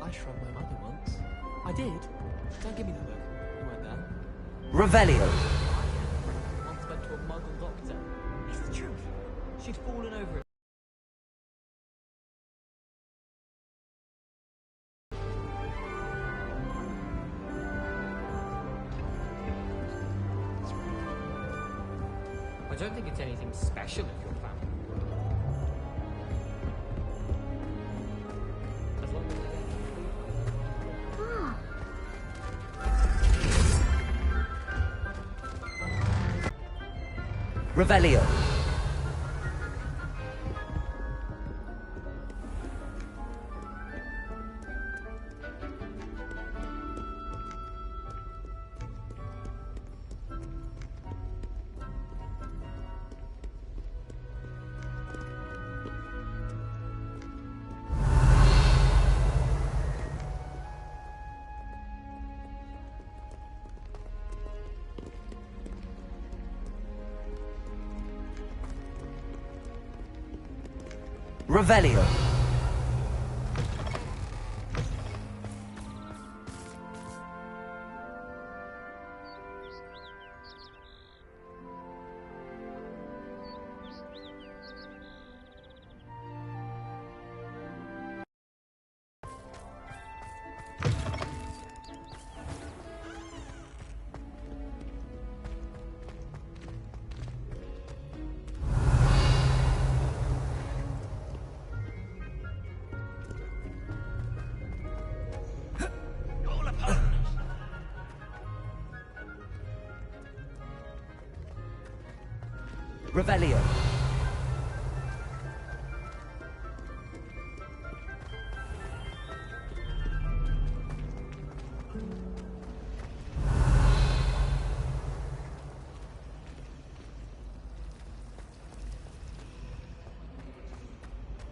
I shrugged my mother once. I did. Don't give me the look. You weren't there. Revelio. Once went to a muggle doctor. It's the truth. She'd fallen over it. I don't think it's anything special if you're family. As long as they don't. Revelio. Revelio. Revelio.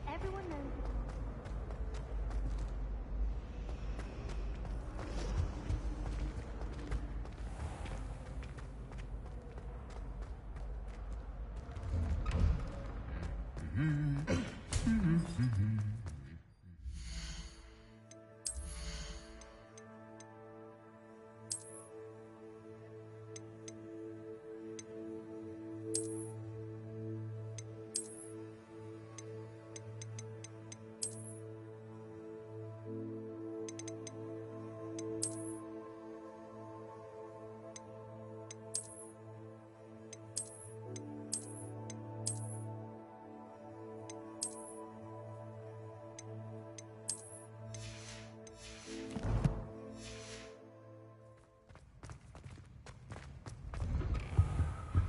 Everyone knows.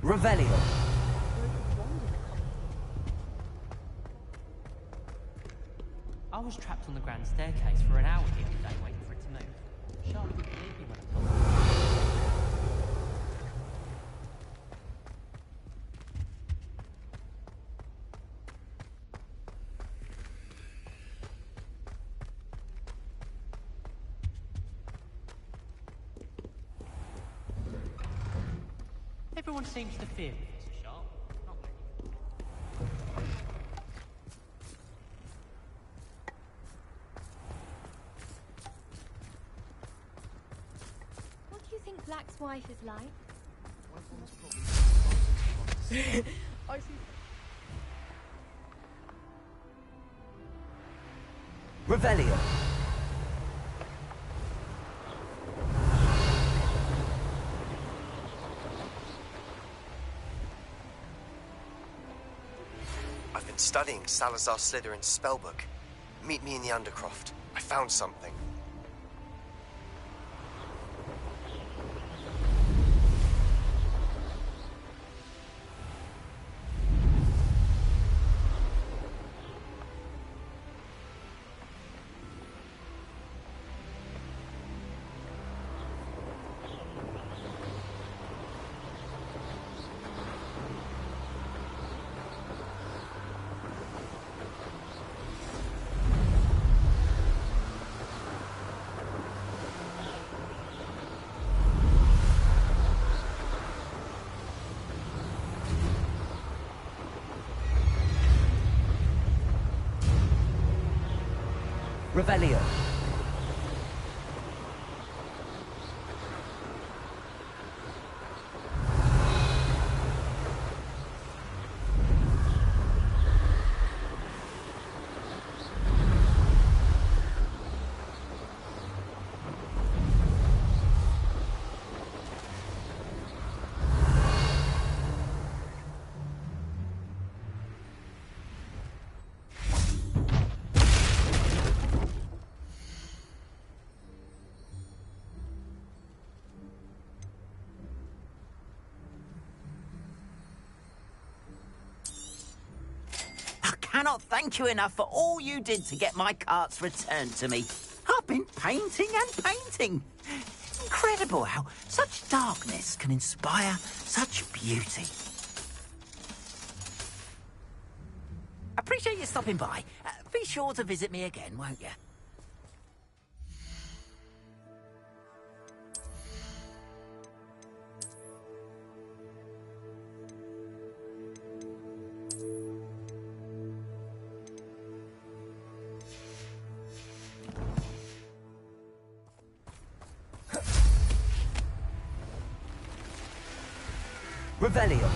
Revelio. I was trapped on the grand staircase for an hour the other day waiting for it to move. Sharp wouldn't believe me when I told her. Everyone seems to fear Professor Sharp. Not many. What do you think Black's wife is like? I see. Revelio. I've been studying Salazar Slytherin's spellbook. Meet me in the Undercroft. I found something. Revelio. I cannot thank you enough for all you did to get my carts returned to me. I've been painting and painting. Incredible how such darkness can inspire such beauty. Appreciate you stopping by. Be sure to visit me again, won't you? Revelio.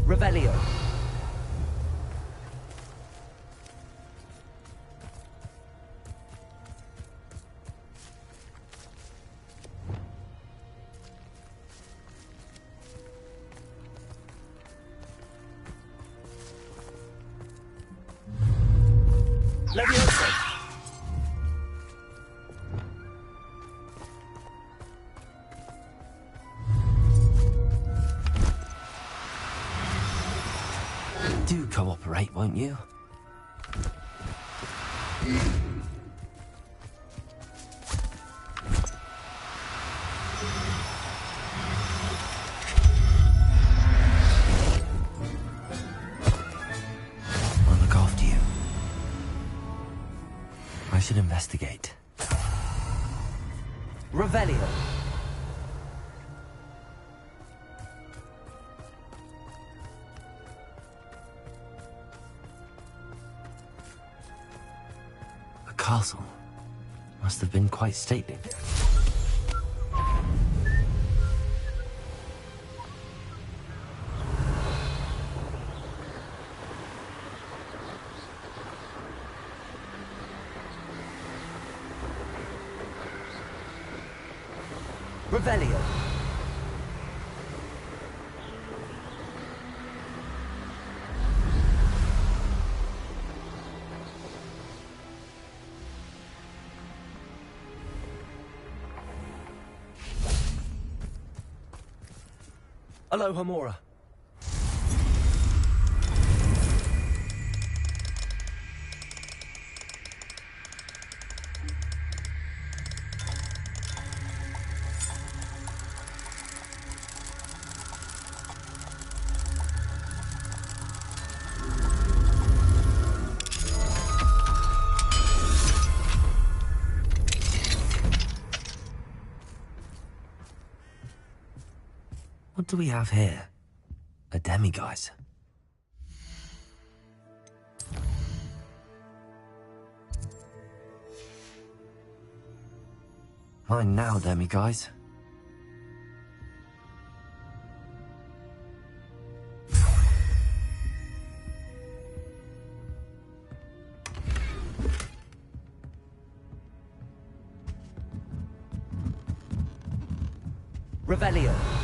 Revelio. Leviosa. Do cooperate, won't you? I'll look after you. I should investigate. Revelio. Castle must have been quite stately. Revelio. Hello, Hamora. What do we have here? A demiguise. Mine now, demiguise. Revelio.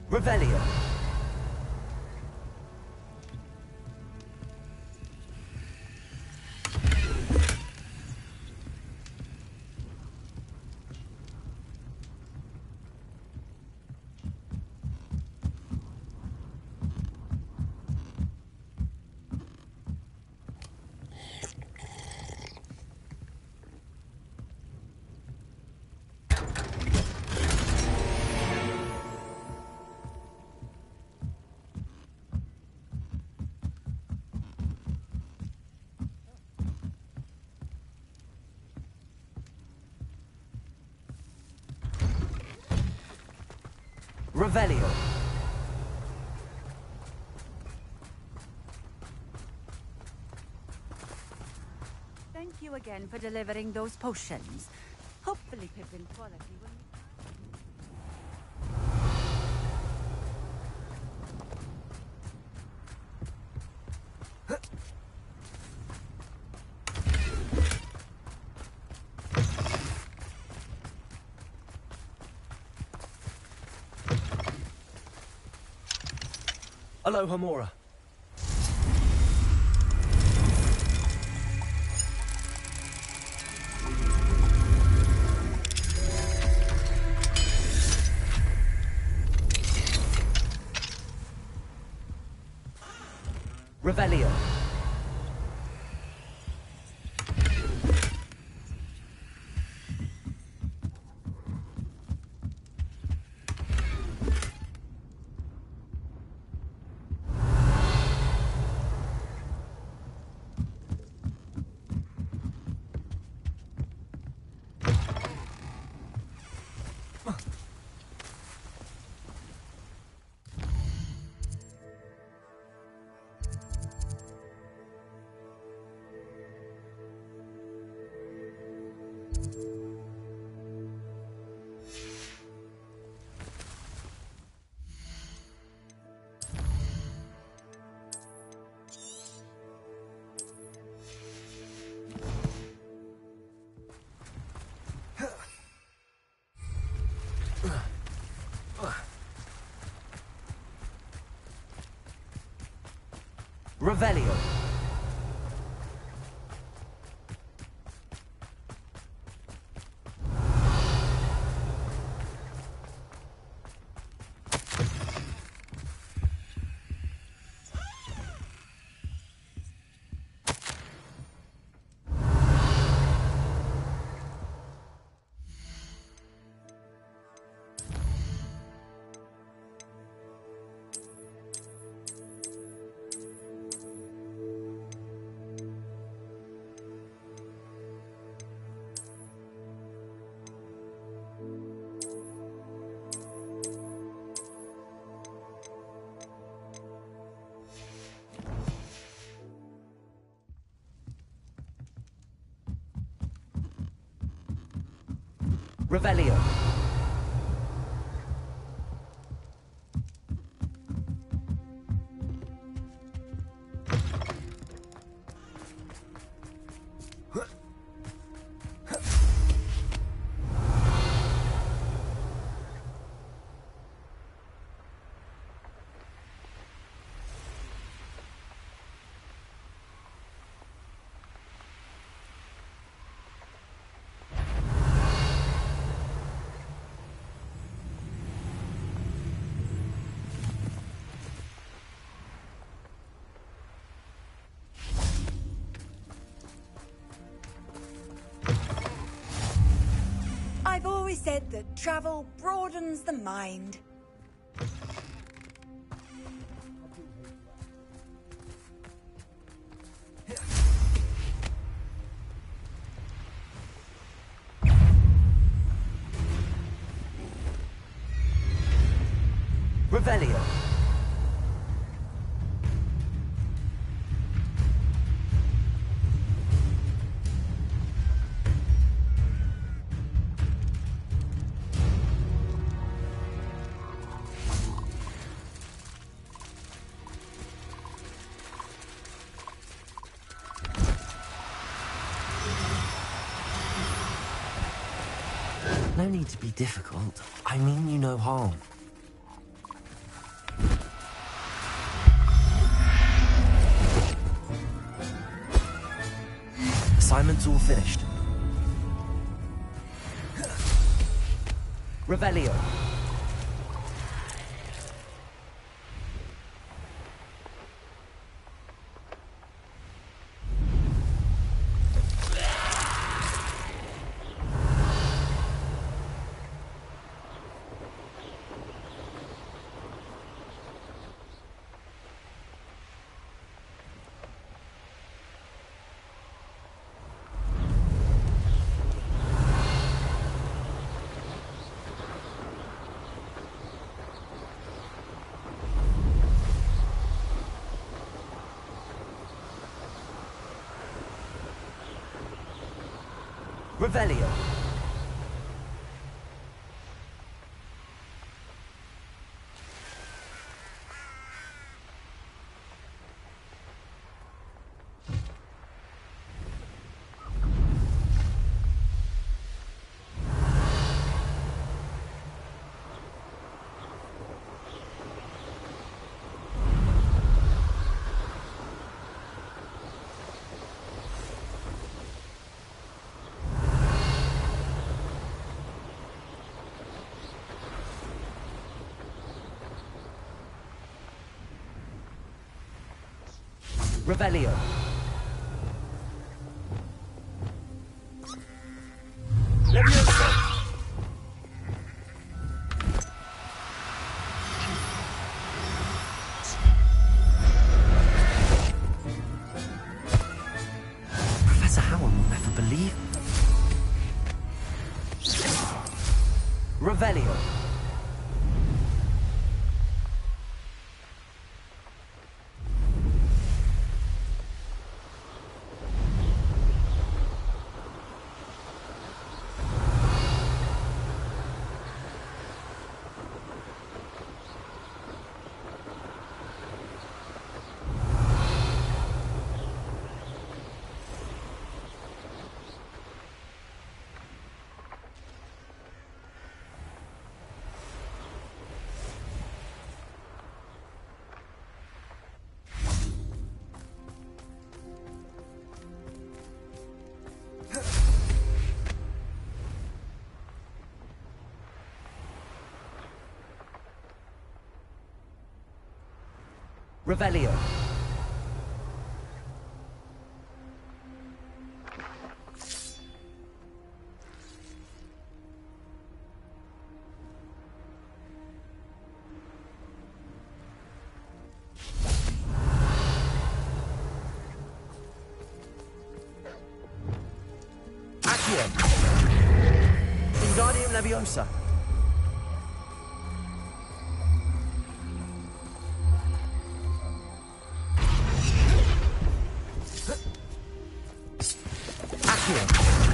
Revelio. Revelio. Thank you again for delivering those potions. Hopefully Pippin quality will... Aloha Mora. Revelio. Revelio. Revelio. always said that travel broadens the mind. Revelio. No need to be difficult. I mean you no harm. Assignment's all finished. Revelio. Revelio. Revelio. Levioso. Professor Howell will never believe. Revelio. Revelio. Accio. Wingardium Leviosa.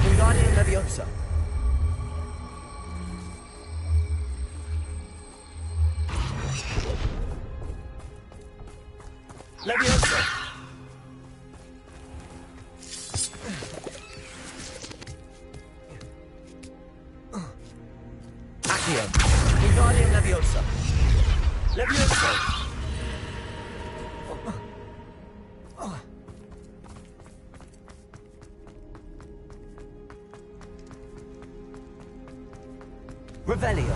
Wingardium Leviosa. Leviosa. Accio. Wingardium Leviosa. Leviosa. Revelio.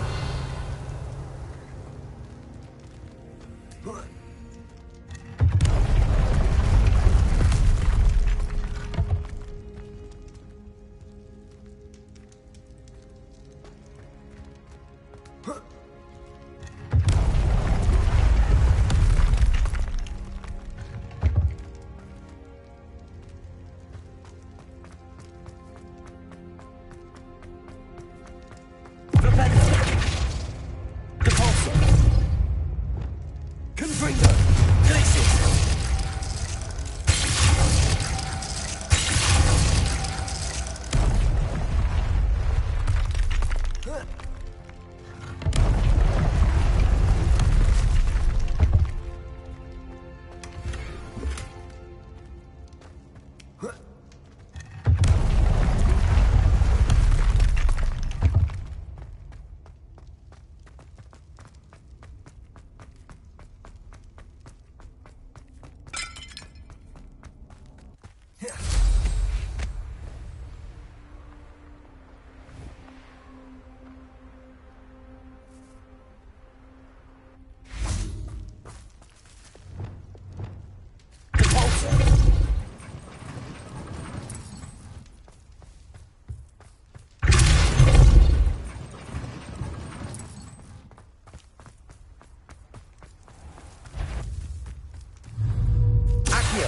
Accio.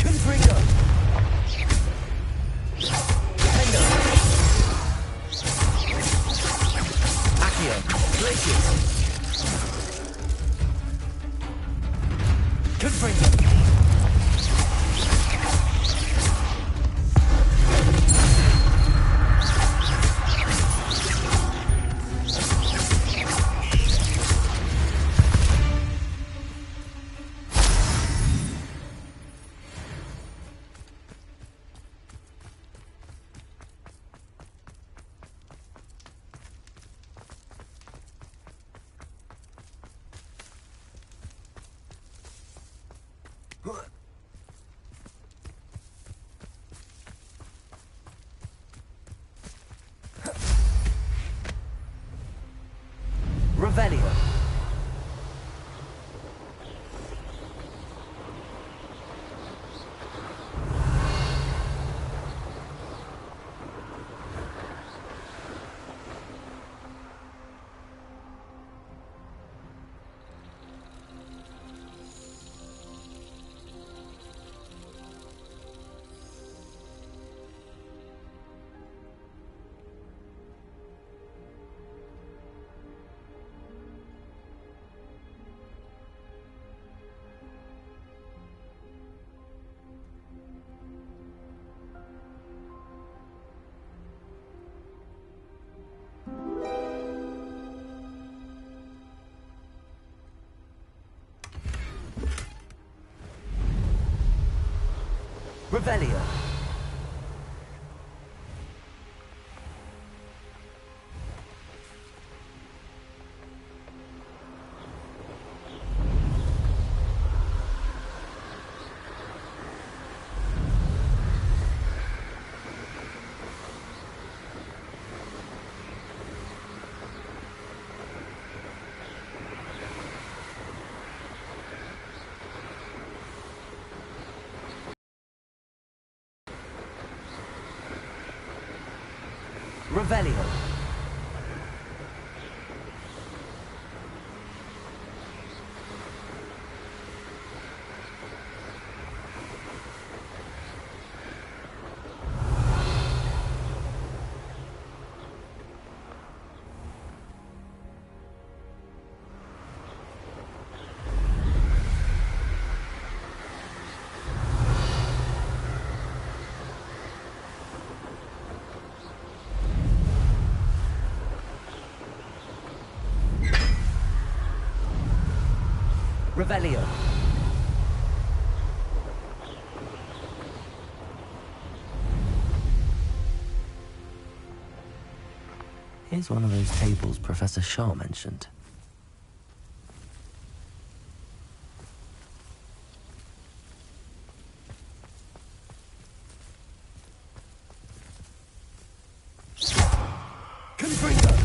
Confringo. Defendo. Accio. Glacius. Confringo. Revelio. Revelio. Revelio. Revelio. Here's one of those tables Professor Shaw mentioned. Confringo.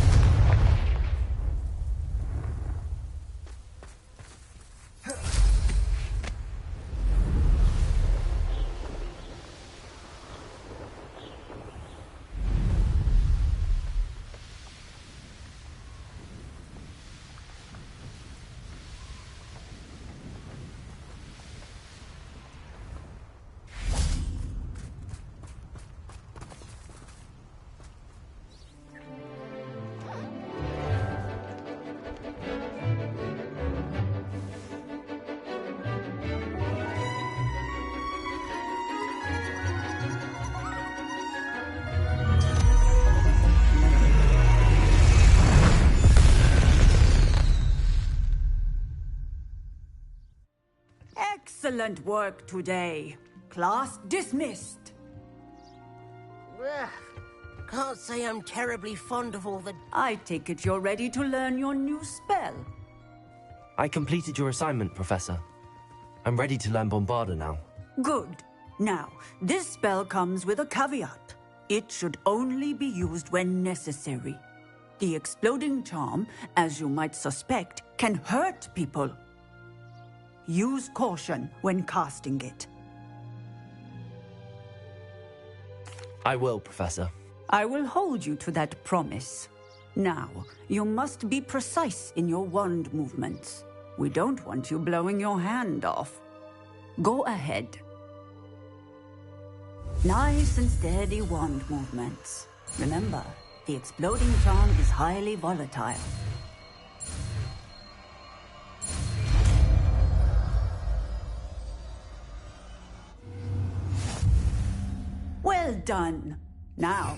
Excellent work today. Class dismissed. Can't say I'm terribly fond of all the... I take it you're ready to learn your new spell. I completed your assignment, Professor. I'm ready to learn Bombarda now. Good. Now, this spell comes with a caveat. It should only be used when necessary. The exploding charm, as you might suspect, can hurt people. Use caution when casting it. I will, Professor. I will hold you to that promise. Now, you must be precise in your wand movements. We don't want you blowing your hand off. Go ahead. Nice and steady wand movements. Remember, the exploding charm is highly volatile. Well done. Now,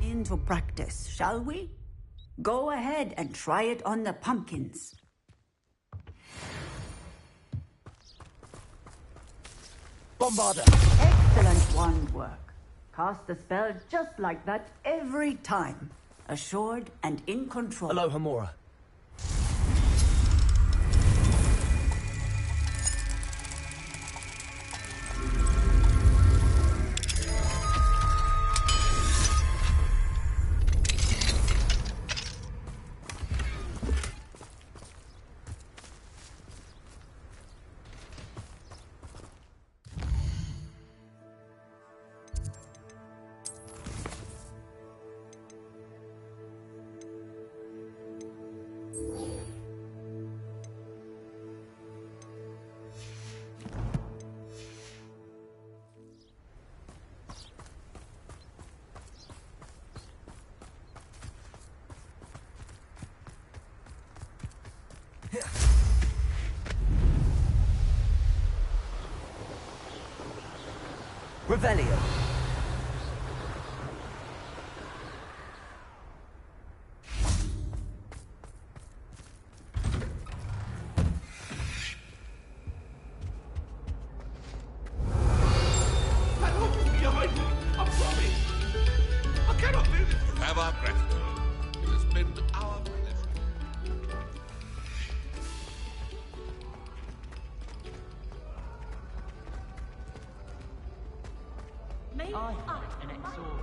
into practice, shall we? Go ahead and try it on the pumpkins. Bombarder! Excellent wand work. Cast the spell just like that every time. Assured and in control. Hello, Hamura. Revelio. Behind me! I promise! I cannot do this! You have our gratitude. It has been our pleasure. I have an exorb.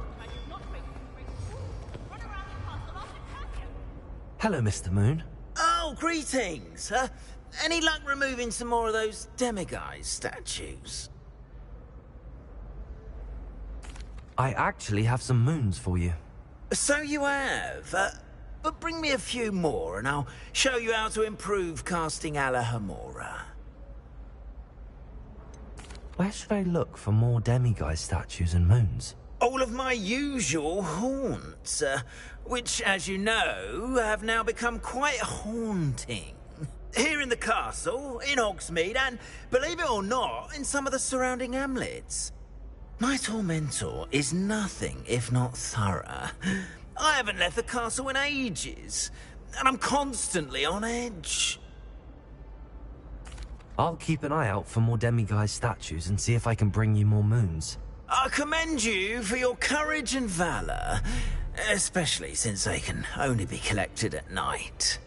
Hello, Mr. Moon. Oh, greetings. Any luck removing some more of those demiguise statues? I actually have some moons for you. So you have. But bring me a few more and I'll show you how to improve casting a la Hamura. Where should I look for more demiguise statues and moons? All of my usual haunts, which, as you know, have now become quite haunting. Here in the castle, in Hogsmeade, and, believe it or not, in some of the surrounding hamlets. My tormentor is nothing if not thorough. I haven't left the castle in ages, and I'm constantly on edge. I'll keep an eye out for more demiguise statues and see if I can bring you more moons. I commend you for your courage and valor, especially since they can only be collected at night.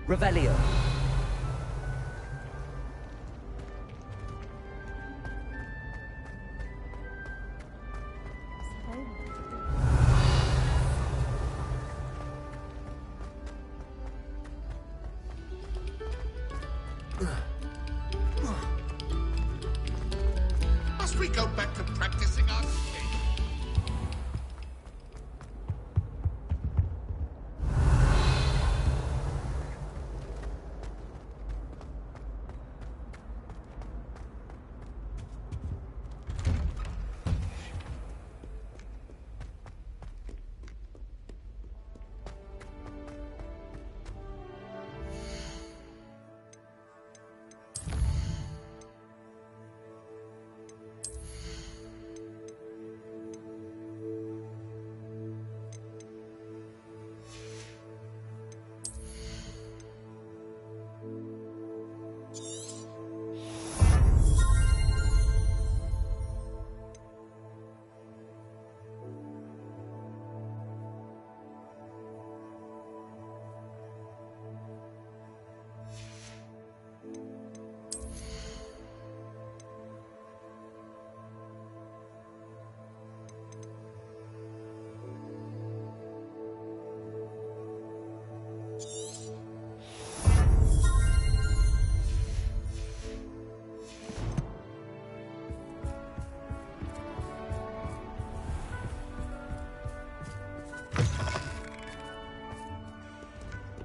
Revelio. Must we go back to practicing our skate?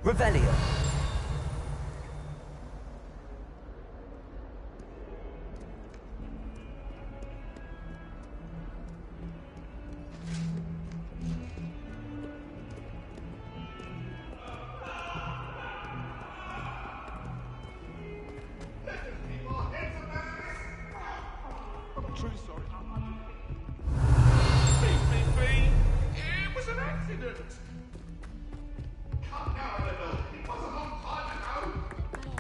Revelio. I'm truly sorry. Beep. It was an accident. Come now, Annabelle. It was a long time ago.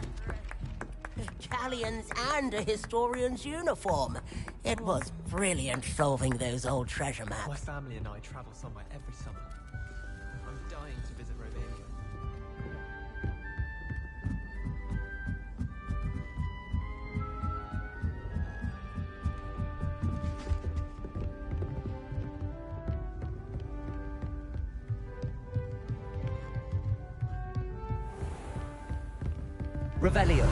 Galleons and a historian's uniform. It was brilliant solving those old treasure My maps. family and I travel somewhere every summer. I'm dying to visit Romania. Revelio.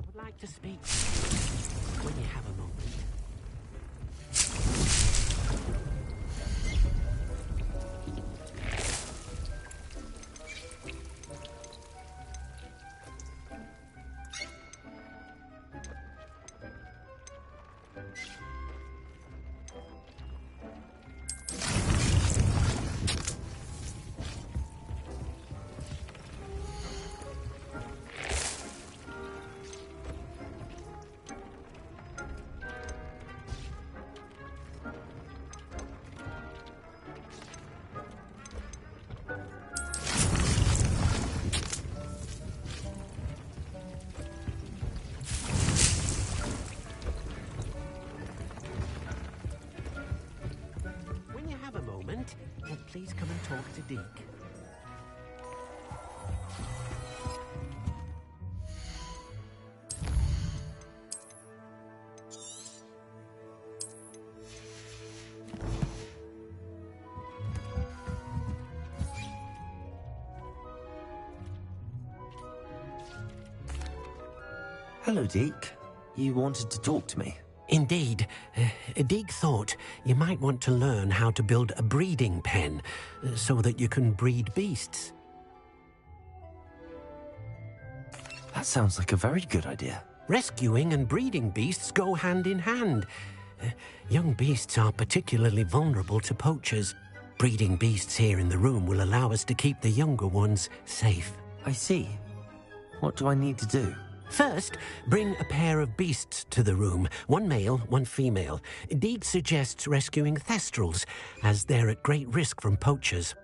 Would like to speak when you have a moment. When you have a moment, please come and talk to Deke. Hello, Deke. You wanted to talk to me? Indeed. Deke thought you might want to learn how to build a breeding pen so that you can breed beasts. That sounds like a very good idea. Rescuing and breeding beasts go hand in hand. Young beasts are particularly vulnerable to poachers. Breeding beasts here in the room will allow us to keep the younger ones safe. I see. What do I need to do? First, bring a pair of beasts to the room. One male, one female. Deke suggests rescuing thestrals, as they're at great risk from poachers.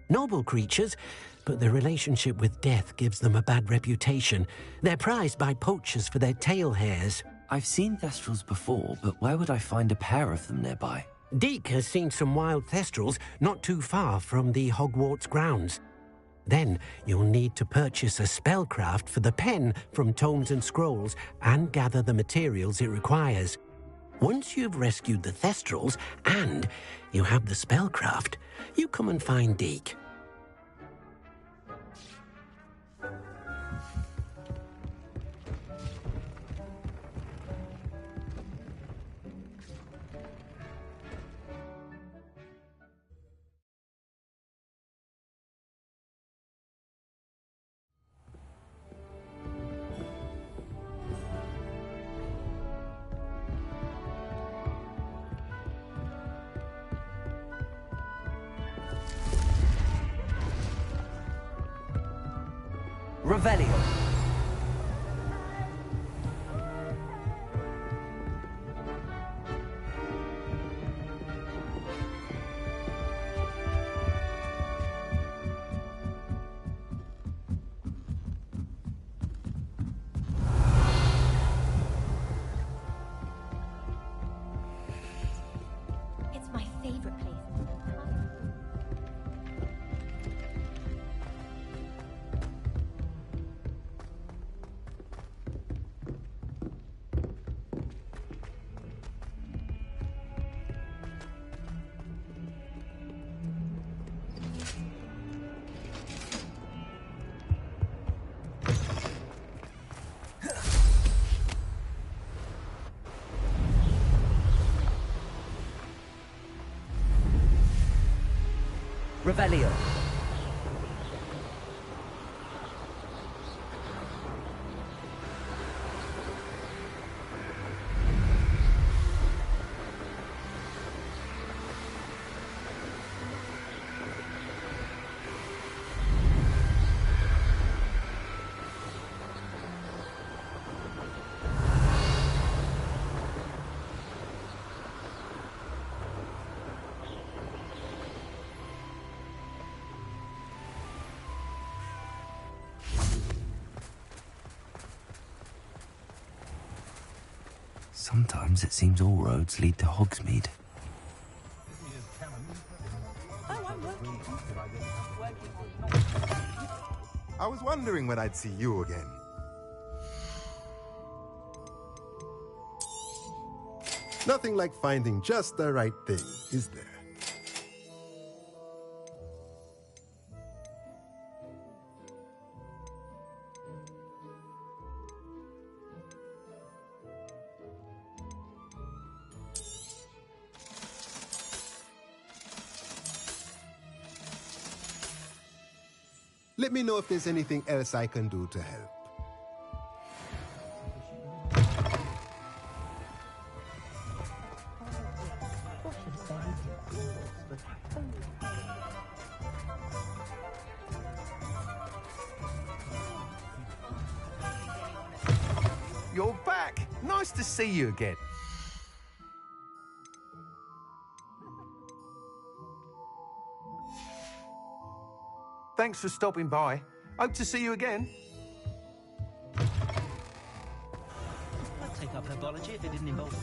Noble creatures, but their relationship with death gives them a bad reputation. They're prized by poachers for their tail hairs. I've seen thestrals before, but where would I find a pair of them nearby? Deke has seen some wild thestrals not too far from the Hogwarts grounds. Then you'll need to purchase a spellcraft for the pen from Tomes and Scrolls and gather the materials it requires. Once you've rescued the thestrals and you have the spellcraft, you come and find Deke. Revelio. It's my favorite place. Revelio. Sometimes it seems all roads lead to Hogsmeade. I was wondering when I'd see you again. Nothing like finding just the right thing, is there? Let me know if there's anything else I can do to help. You're back! Nice to see you again. Thanks for stopping by. Hope to see you again. I'd take up herbology if it didn't involve...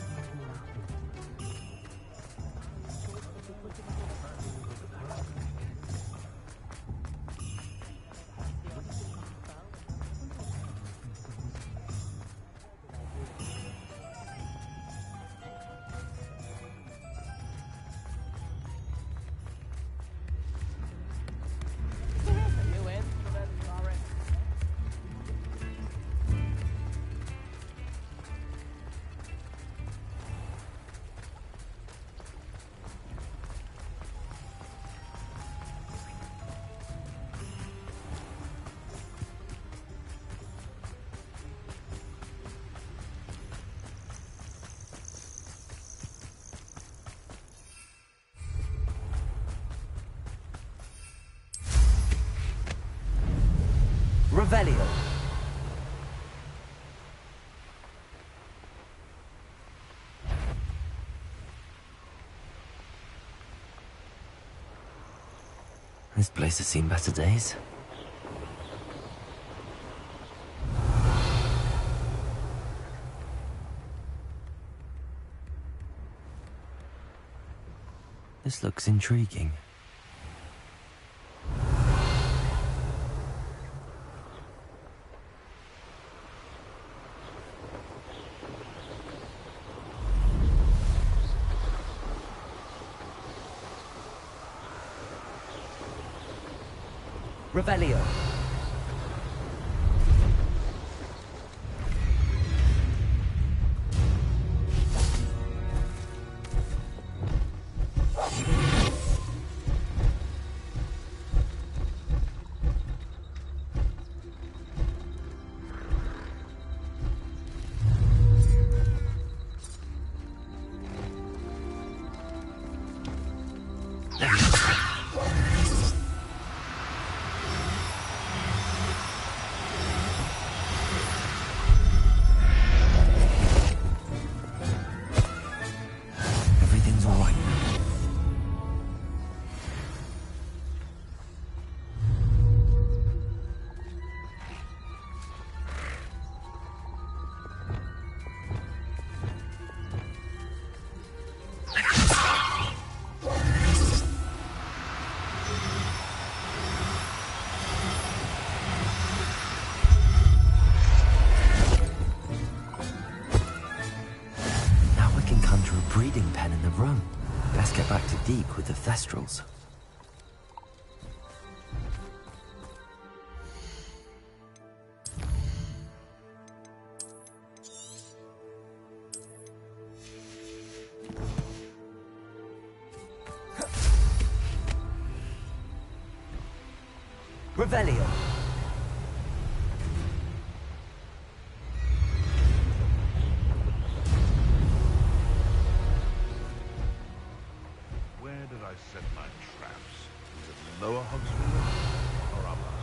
Revelio. This place has seen better days. This looks intriguing. Revelio. Breeding pen in the room. Best get back to Deek with the Thestrals. Revelio. Where did I set my traps? Was it Lower Hogsfield or Upper?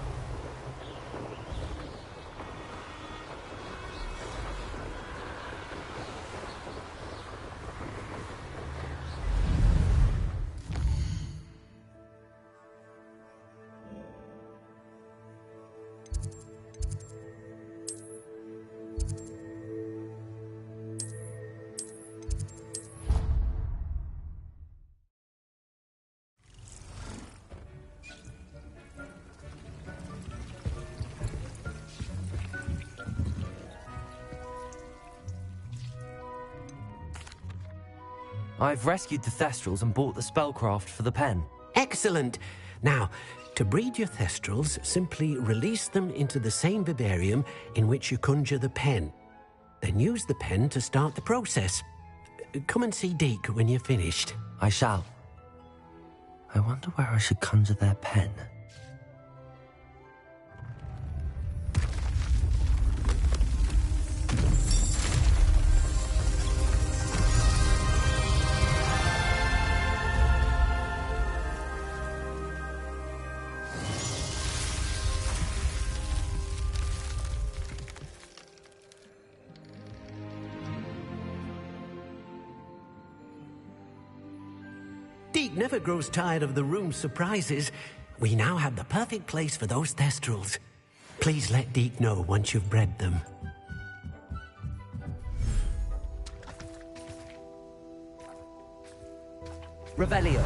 I've rescued the Thestrals and bought the spellcraft for the pen. Excellent. Now, to breed your Thestrals, simply release them into the same vivarium in which you conjure the pen. Then use the pen to start the process. Come and see Deke when you're finished. I shall. I wonder where I should conjure their pen. Deke never grows tired of the room's surprises. We now have the perfect place for those Thestrals. Please let Deke know once you've bred them. Revelio.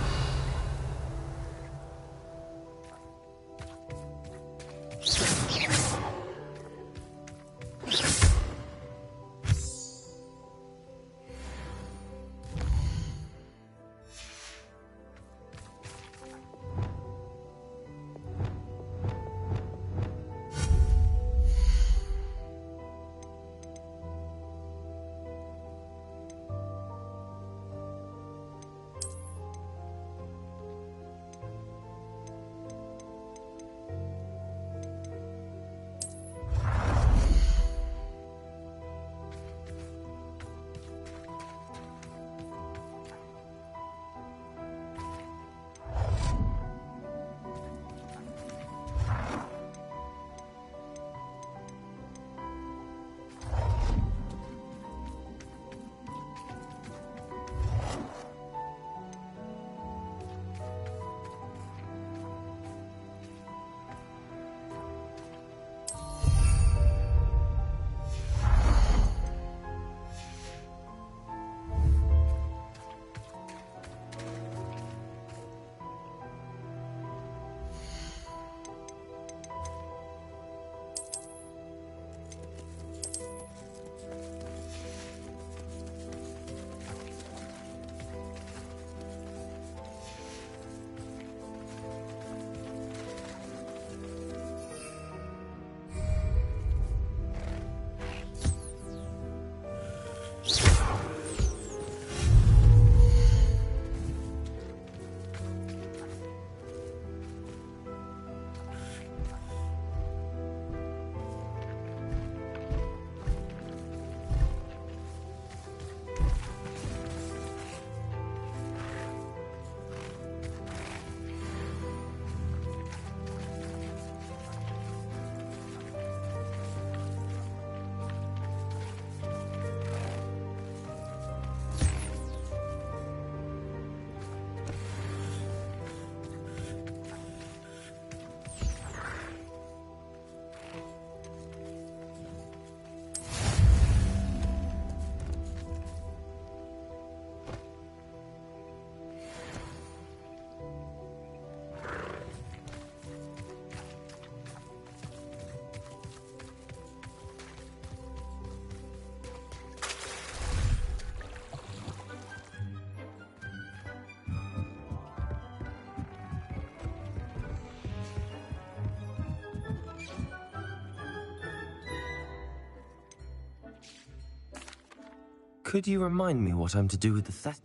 Could you remind me what I'm to do with the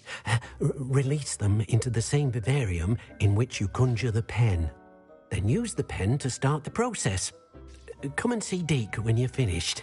Release them into the same vivarium in which you conjure the pen. Then use the pen to start the process. Come and see Deke when you're finished.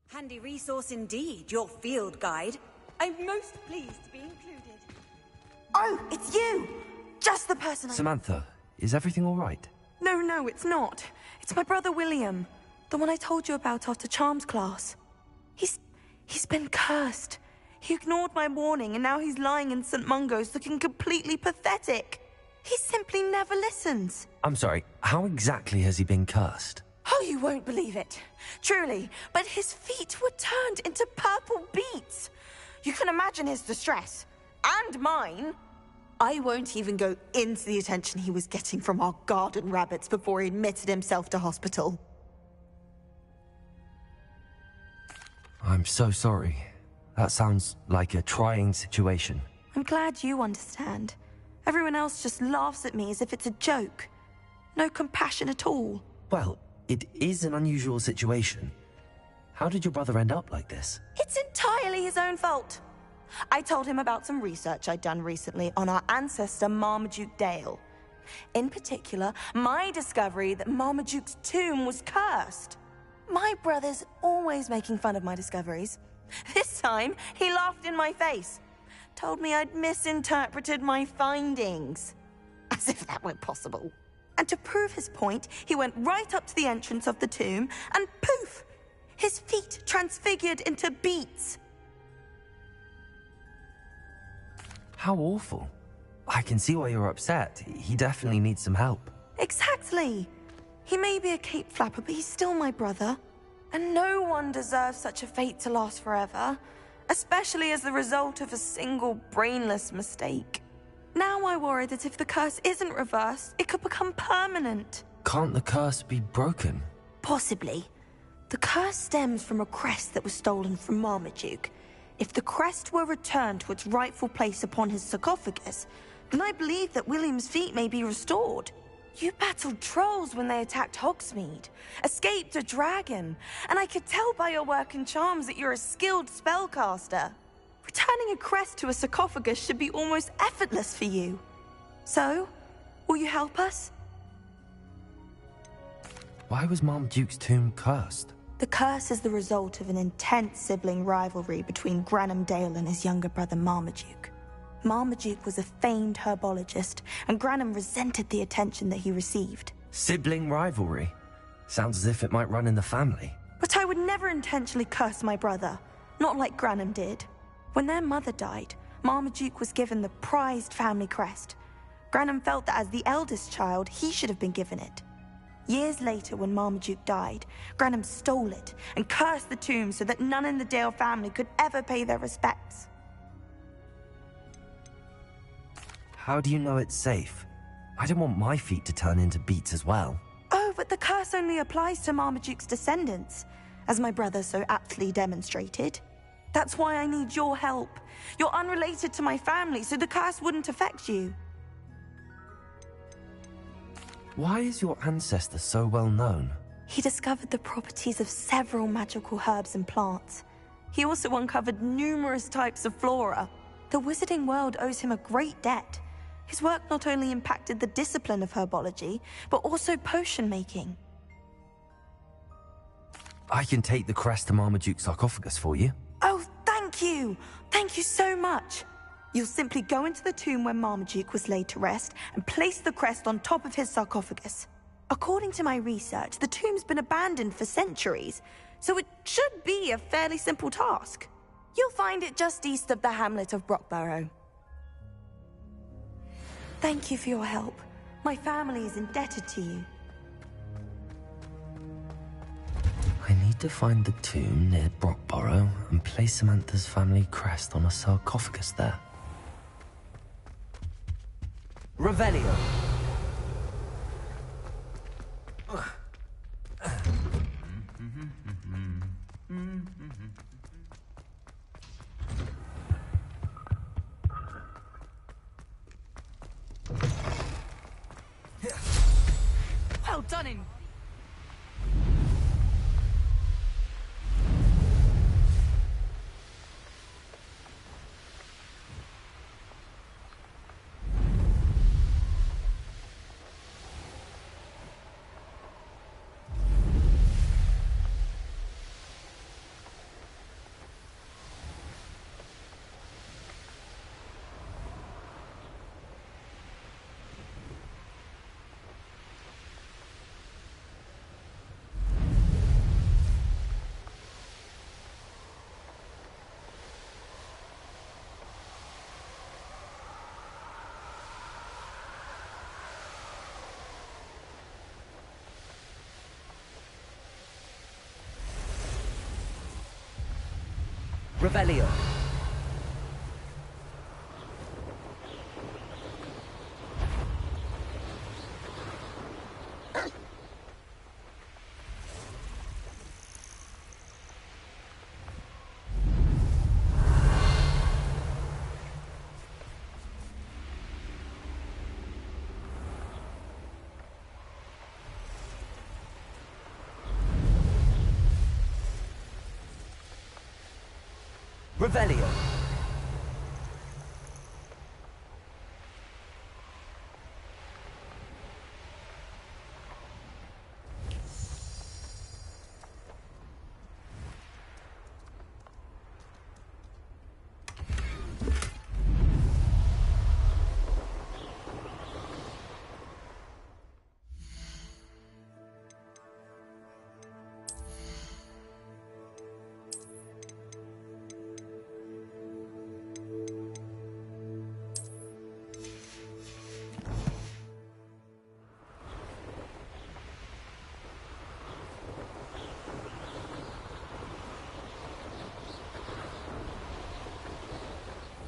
Handy resource indeed, your field guide. I'm most pleased to be included. Oh, it's you! Just the person I... Samantha, is everything all right? No, it's not. It's my brother William. The one I told you about after Charms class. He's been cursed. He ignored my warning and now he's lying in St. Mungo's looking completely pathetic. He simply never listens. I'm sorry, how exactly has he been cursed? Oh, you won't believe it. Truly. But his feet were turned into purple beets. You can imagine his distress. And mine. I won't even go into the attention he was getting from our garden rabbits before he admitted himself to hospital. I'm so sorry. That sounds like a trying situation. I'm glad you understand. Everyone else just laughs at me as if it's a joke. No compassion at all. Well, it is an unusual situation. How did your brother end up like this? It's entirely his own fault. I told him about some research I'd done recently on our ancestor Marmaduke Dale. In particular, my discovery that Marmaduke's tomb was cursed. My brother's always making fun of my discoveries. This time, he laughed in my face. Told me I'd misinterpreted my findings. As if that were possible. And to prove his point, he went right up to the entrance of the tomb and poof! His feet transfigured into beets. How awful. I can see why you're upset. He definitely needs some help. Exactly. He may be a cape flapper, but he's still my brother. And no one deserves such a fate to last forever, especially as the result of a single brainless mistake. Now I worry that if the curse isn't reversed, it could become permanent. Can't the curse be broken? Possibly. The curse stems from a crest that was stolen from Marmaduke. If the crest were returned to its rightful place upon his sarcophagus, then I believe that William's feet may be restored. You battled trolls when they attacked Hogsmeade, escaped a dragon, and I could tell by your work and charms that you're a skilled spellcaster. Returning a crest to a sarcophagus should be almost effortless for you. So, will you help us? Why was Marmaduke's tomb cursed? The curse is the result of an intense sibling rivalry between Granham Dale and his younger brother Marmaduke. Marmaduke was a famed herbologist, and Granham resented the attention that he received. Sibling rivalry? Sounds as if it might run in the family. But I would never intentionally curse my brother, not like Granham did. When their mother died, Marmaduke was given the prized family crest. Granham felt that as the eldest child, he should have been given it. Years later, when Marmaduke died, Granham stole it and cursed the tomb so that none in the Dale family could ever pay their respects. How do you know it's safe? I don't want my feet to turn into beets as well. Oh, but the curse only applies to Marmaduke's descendants, as my brother so aptly demonstrated. That's why I need your help. You're unrelated to my family, so the curse wouldn't affect you. Why is your ancestor so well known? He discovered the properties of several magical herbs and plants. He also uncovered numerous types of flora. The wizarding world owes him a great debt. His work not only impacted the discipline of herbology, but also potion making. I can take the crest to Marmaduke's sarcophagus for you. Oh, thank you! Thank you so much! You'll simply go into the tomb where Marmaduke was laid to rest and place the crest on top of his sarcophagus. According to my research, the tomb's been abandoned for centuries, so it should be a fairly simple task. You'll find it just east of the hamlet of Brockborough. Thank you for your help. My family is indebted to you. I need to find the tomb near Brockborough and place Samantha's family crest on a sarcophagus there. Revelio. Well done in... Revelio. Revelio.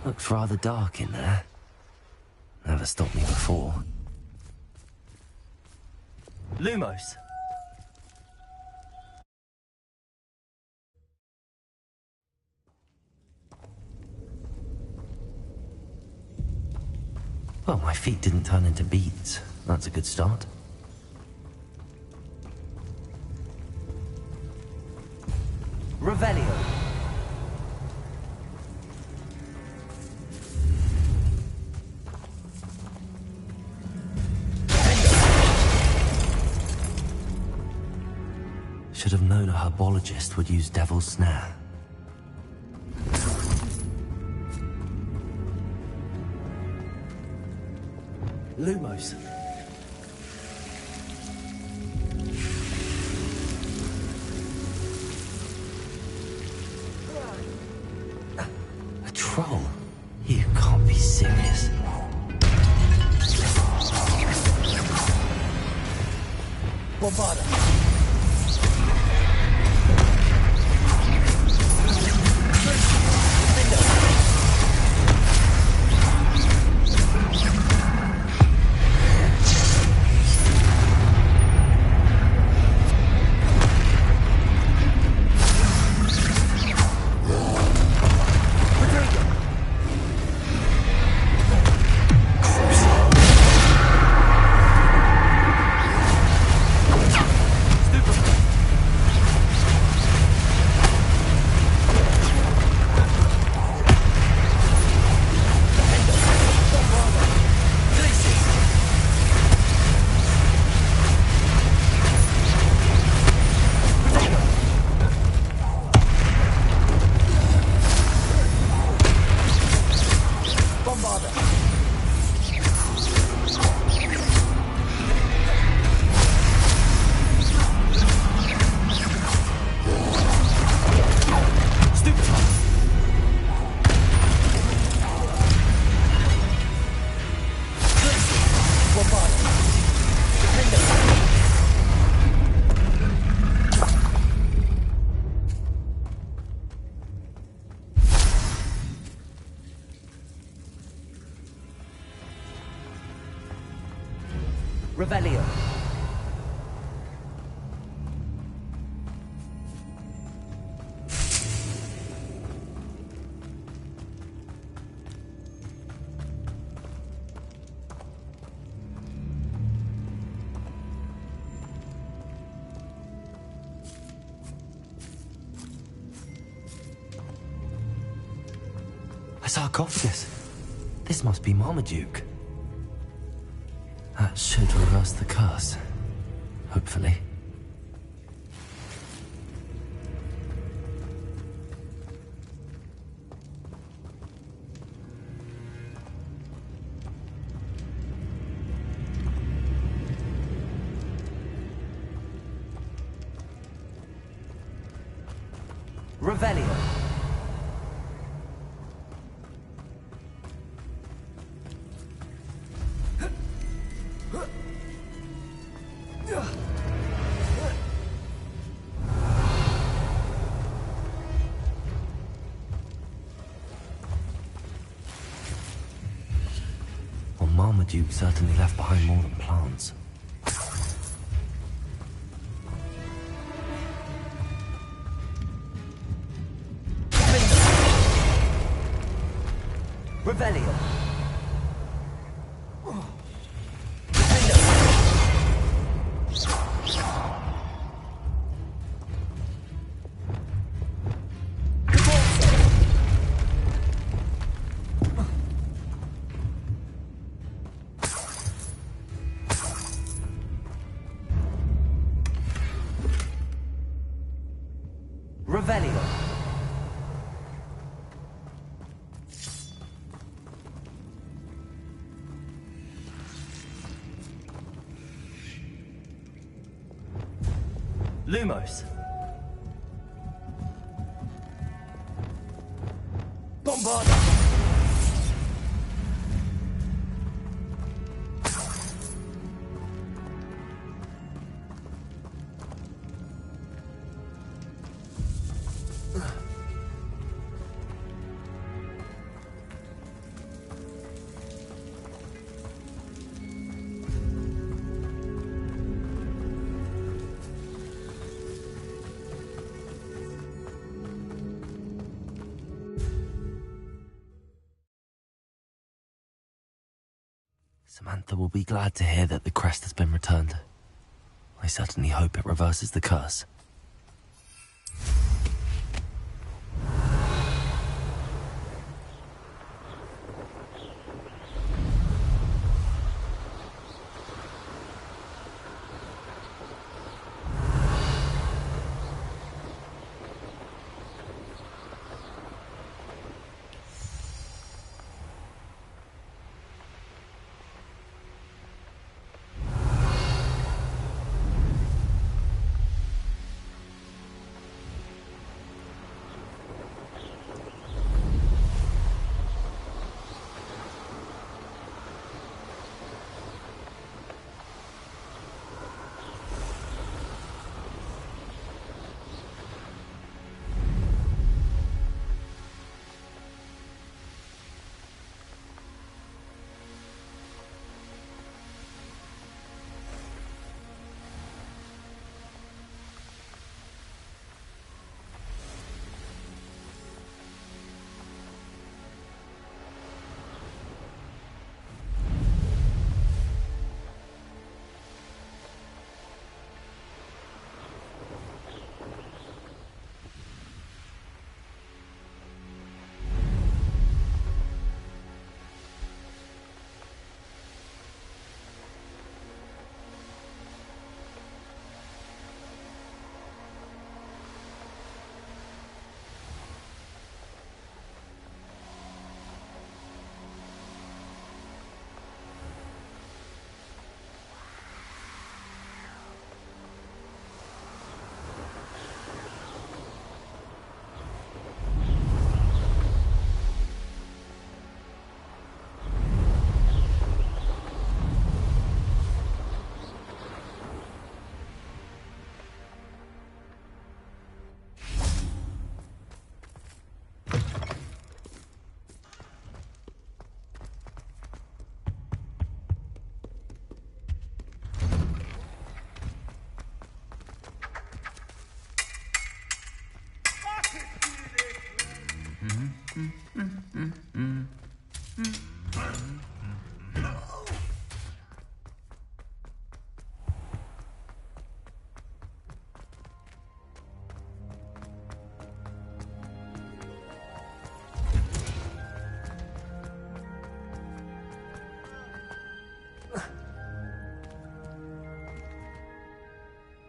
Looks rather dark in there. Never stopped me before. Lumos. Well, my feet didn't turn into beads. That's a good start. Revelio. Should have known a herbologist would use Devil's Snare. Lumos. A troll? You can't be serious. Bombarda. A sarcophagus. This must be Marmaduke. That should reverse the curse. Hopefully. Revelio. Well, Marmaduke certainly left behind more than plants. Revelio. Revelio. Lumos. Bombard. Samantha will be glad to hear that the crest has been returned. I certainly hope it reverses the curse.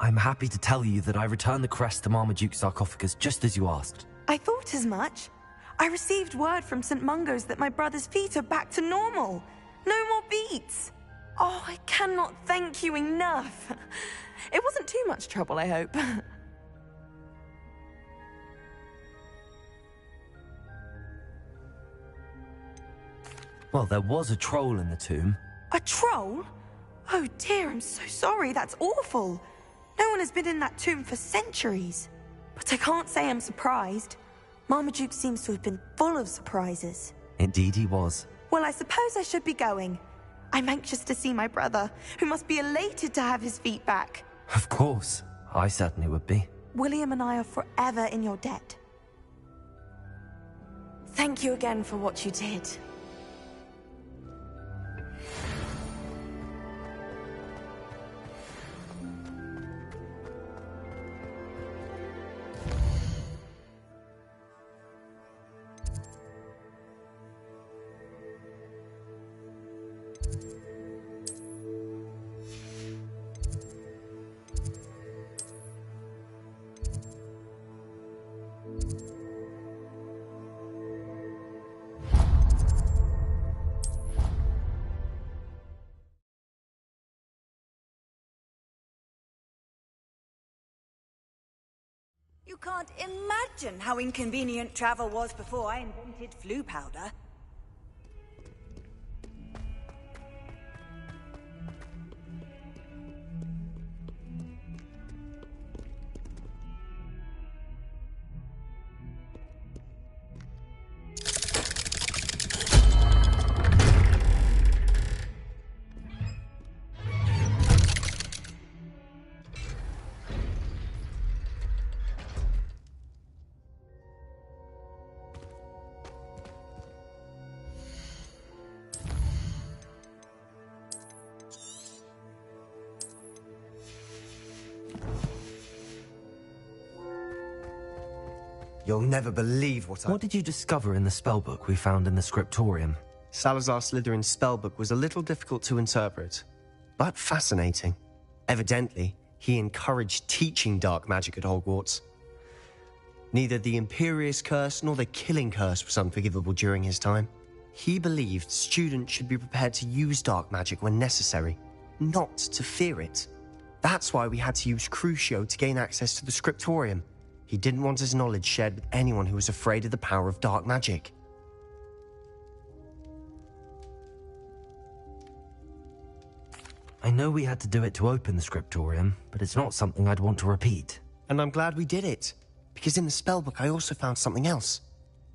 I'm happy to tell you that I returned the crest to Marmaduke's sarcophagus just as you asked. I thought as much. I received word from St. Mungo's that my brother's feet are back to normal. No more beats. Oh, I cannot thank you enough. It wasn't too much trouble, I hope. Well, there was a troll in the tomb. A troll? Oh dear, I'm so sorry. That's awful. No one has been in that tomb for centuries. But I can't say I'm surprised. Marmaduke seems to have been full of surprises. Indeed he was. Well, I suppose I should be going. I'm anxious to see my brother, who must be elated to have his feet back. Of course. I certainly would be. William and I are forever in your debt. Thank you again for what you did. You can't imagine how inconvenient travel was before I invented flu powder. You'll never believe what What did you discover in the spellbook we found in the scriptorium? Salazar Slytherin's spellbook was a little difficult to interpret, but fascinating. Evidently, he encouraged teaching dark magic at Hogwarts. Neither the Imperious Curse nor the Killing Curse was unforgivable during his time. He believed students should be prepared to use dark magic when necessary, not to fear it. That's why we had to use Crucio to gain access to the scriptorium. He didn't want his knowledge shared with anyone who was afraid of the power of dark magic. I know we had to do it to open the scriptorium, but it's not something I'd want to repeat. And I'm glad we did it, because in the spellbook I also found something else.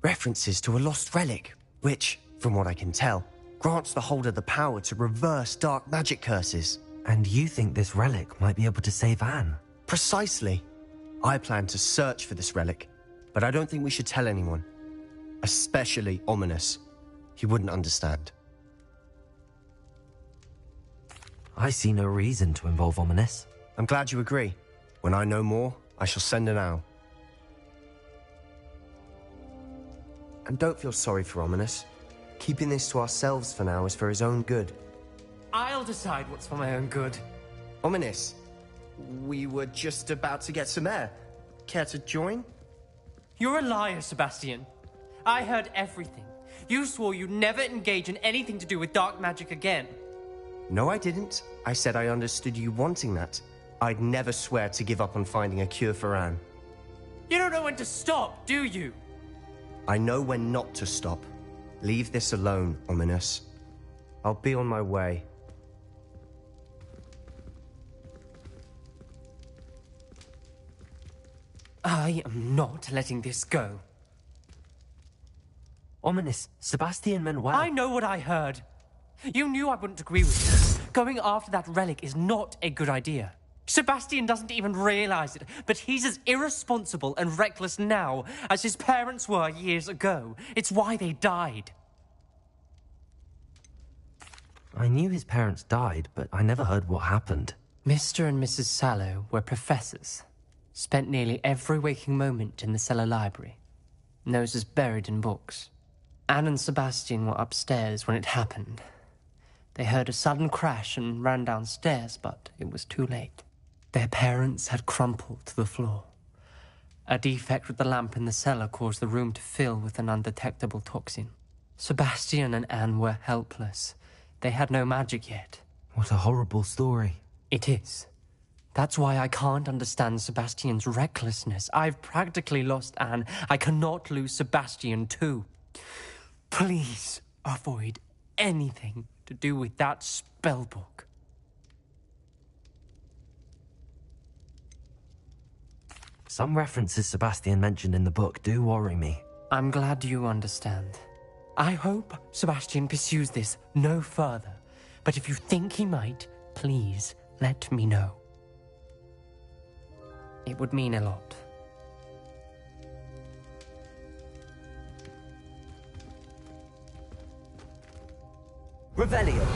References to a lost relic, which, from what I can tell, grants the holder the power to reverse dark magic curses. And you think this relic might be able to save Anne? Precisely. I plan to search for this relic, but I don't think we should tell anyone. Especially Ominous. He wouldn't understand. I see no reason to involve Ominous. I'm glad you agree. When I know more, I shall send an owl. And don't feel sorry for Ominous. Keeping this to ourselves for now is for his own good. I'll decide what's for my own good. Ominous, we were just about to get some air. Care to join? You're a liar, Sebastian. I heard everything. You swore you'd never engage in anything to do with dark magic again. No, I didn't. I said I understood you wanting that. I'd never swear to give up on finding a cure for Anne. You don't know when to stop, do you? I know when not to stop. Leave this alone, Ominous. I'll be on my way. I am not letting this go. Ominous, Sebastian meant well. I know what I heard. You knew I wouldn't agree with you. Going after that relic is not a good idea. Sebastian doesn't even realize it, but he's as irresponsible and reckless now as his parents were years ago. It's why they died. I knew his parents died, but I never heard what happened. Mr. and Mrs. Sallow were professors. Spent nearly every waking moment in the cellar library. Noses buried in books. Anne and Sebastian were upstairs when it happened. They heard a sudden crash and ran downstairs, but it was too late. Their parents had crumpled to the floor. A defect with the lamp in the cellar caused the room to fill with an undetectable toxin. Sebastian and Anne were helpless. They had no magic yet. What a horrible story. It is. That's why I can't understand Sebastian's recklessness. I've practically lost Anne. I cannot lose Sebastian too. Please avoid anything to do with that spellbook. Some references Sebastian mentioned in the book do worry me. I'm glad you understand. I hope Sebastian pursues this no further, but if you think he might, please let me know. It would mean a lot. Revelio.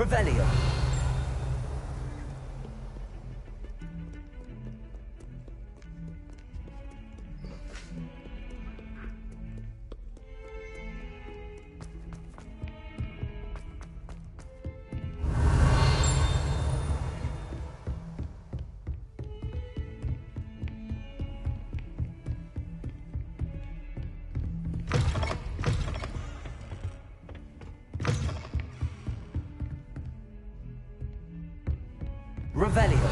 Revelio. Revelio. Revelio.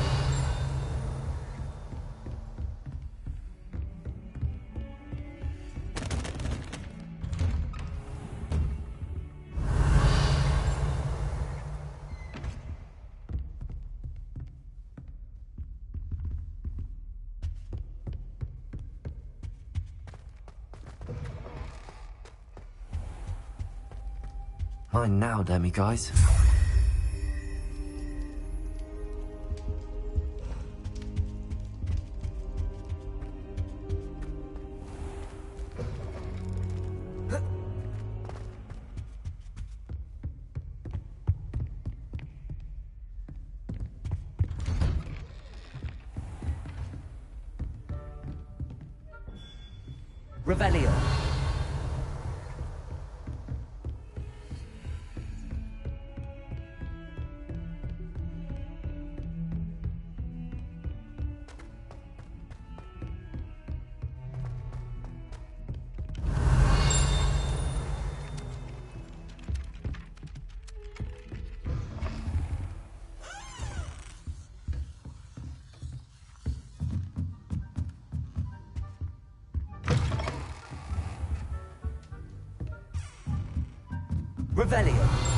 Mine now, Demi guys. Revelio. Revelio.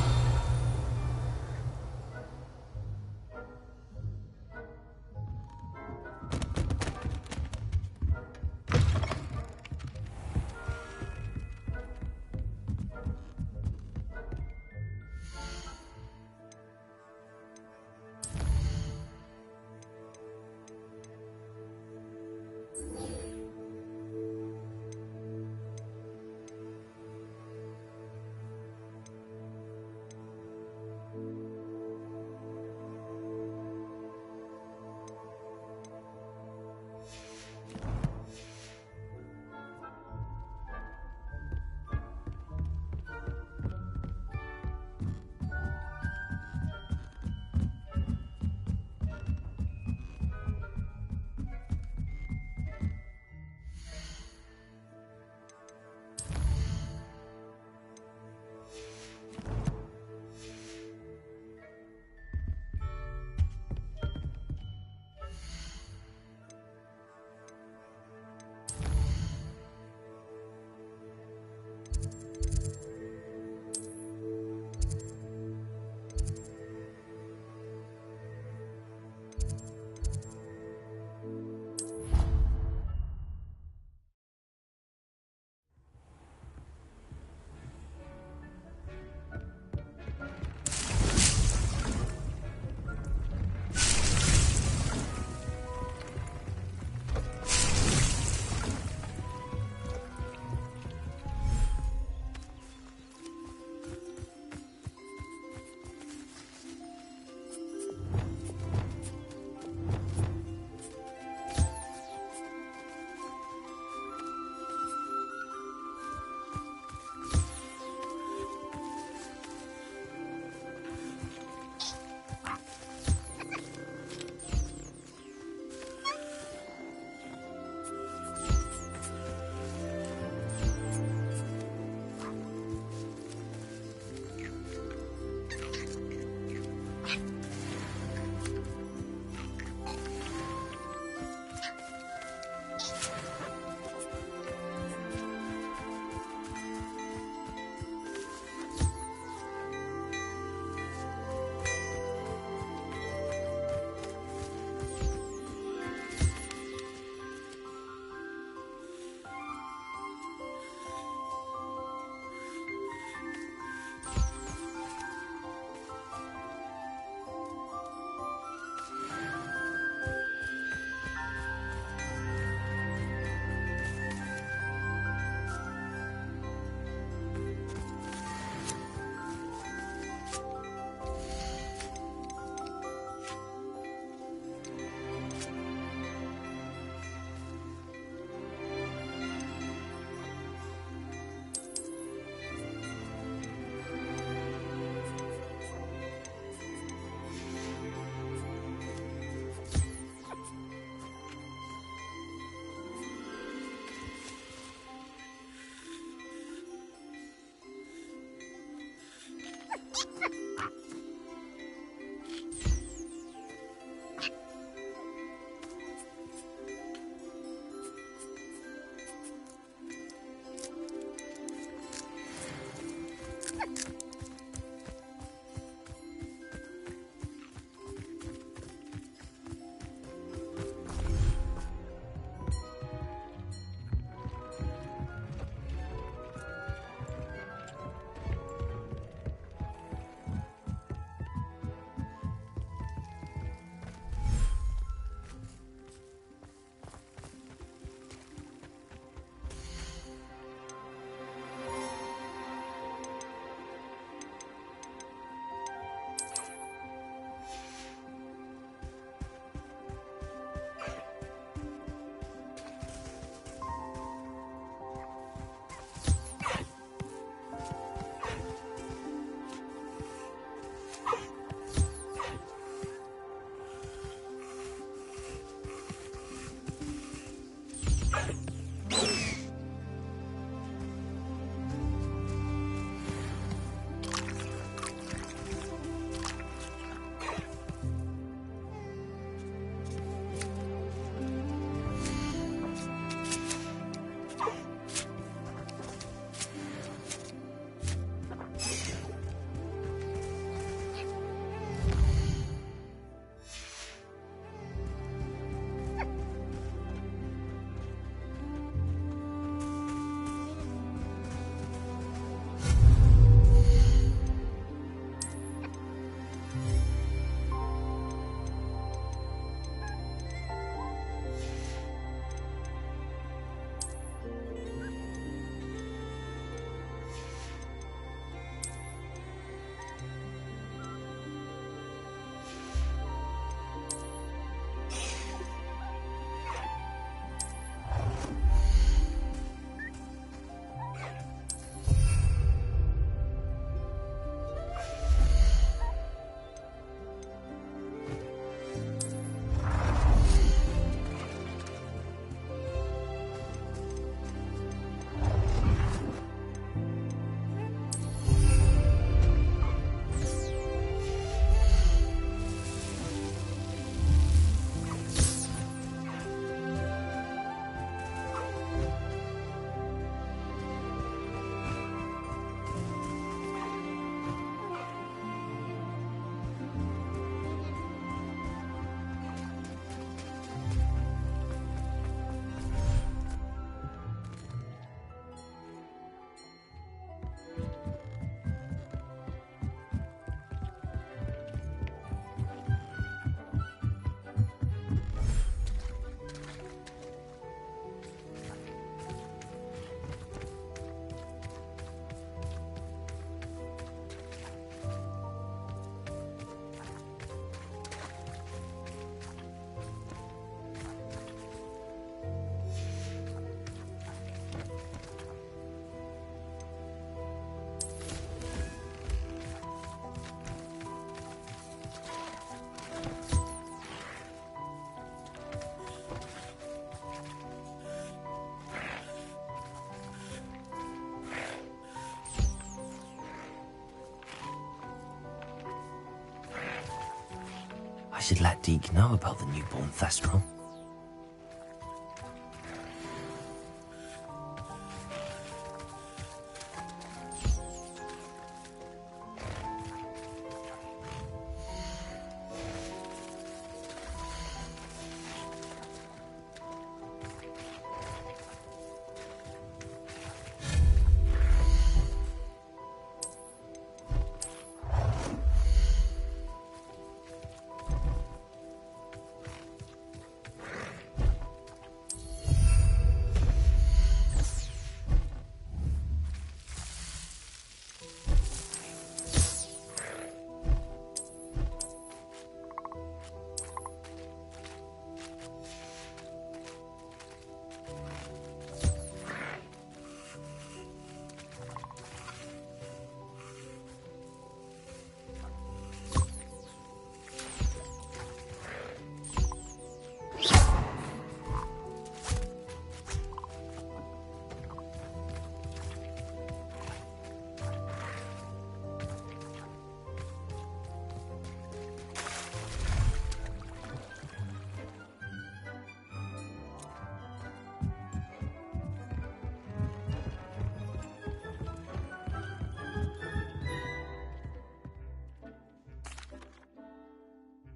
should let Deke know about the newborn Thestral.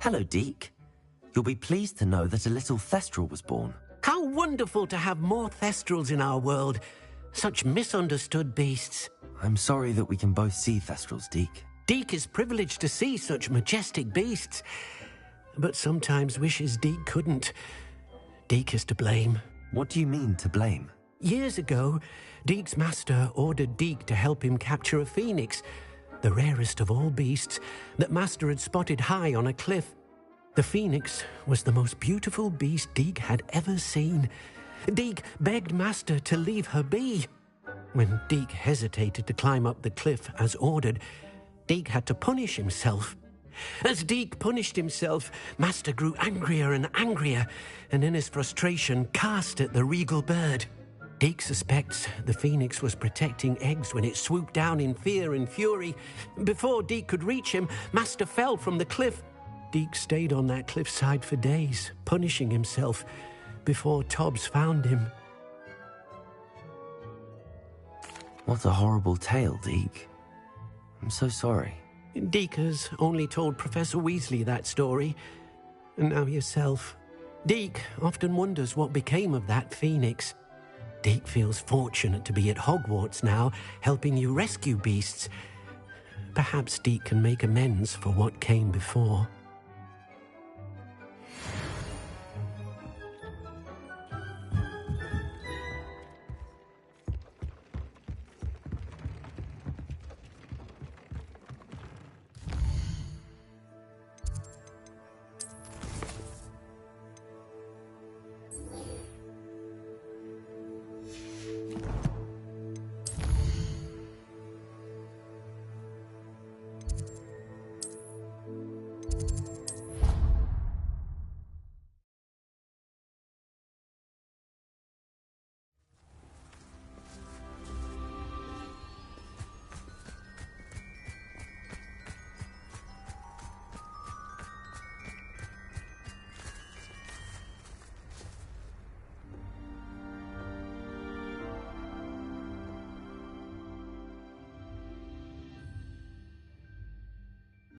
Hello, Deke. You'll be pleased to know that a little Thestral was born. How wonderful to have more Thestrals in our world. Such misunderstood beasts. I'm sorry that we can both see Thestrals, Deke. Deke is privileged to see such majestic beasts, but sometimes wishes Deke couldn't. Deke is to blame. What do you mean, to blame? Years ago, Deke's master ordered Deke to help him capture a phoenix, the rarest of all beasts, that Master had spotted high on a cliff. The phoenix was the most beautiful beast Deke had ever seen. Deke begged Master to leave her be. When Deke hesitated to climb up the cliff as ordered, Deke had to punish himself. As Deke punished himself, Master grew angrier and angrier, and in his frustration cast at the regal bird. Deke suspects the phoenix was protecting eggs when it swooped down in fear and fury. Before Deke could reach him, Master fell from the cliff. Deke stayed on that cliffside for days, punishing himself, before Tobbs found him. What a horrible tale, Deke. I'm so sorry. Deke has only told Professor Weasley that story, and now yourself. Deke often wonders what became of that phoenix. Deke feels fortunate to be at Hogwarts now, helping you rescue beasts. Perhaps Deke can make amends for what came before.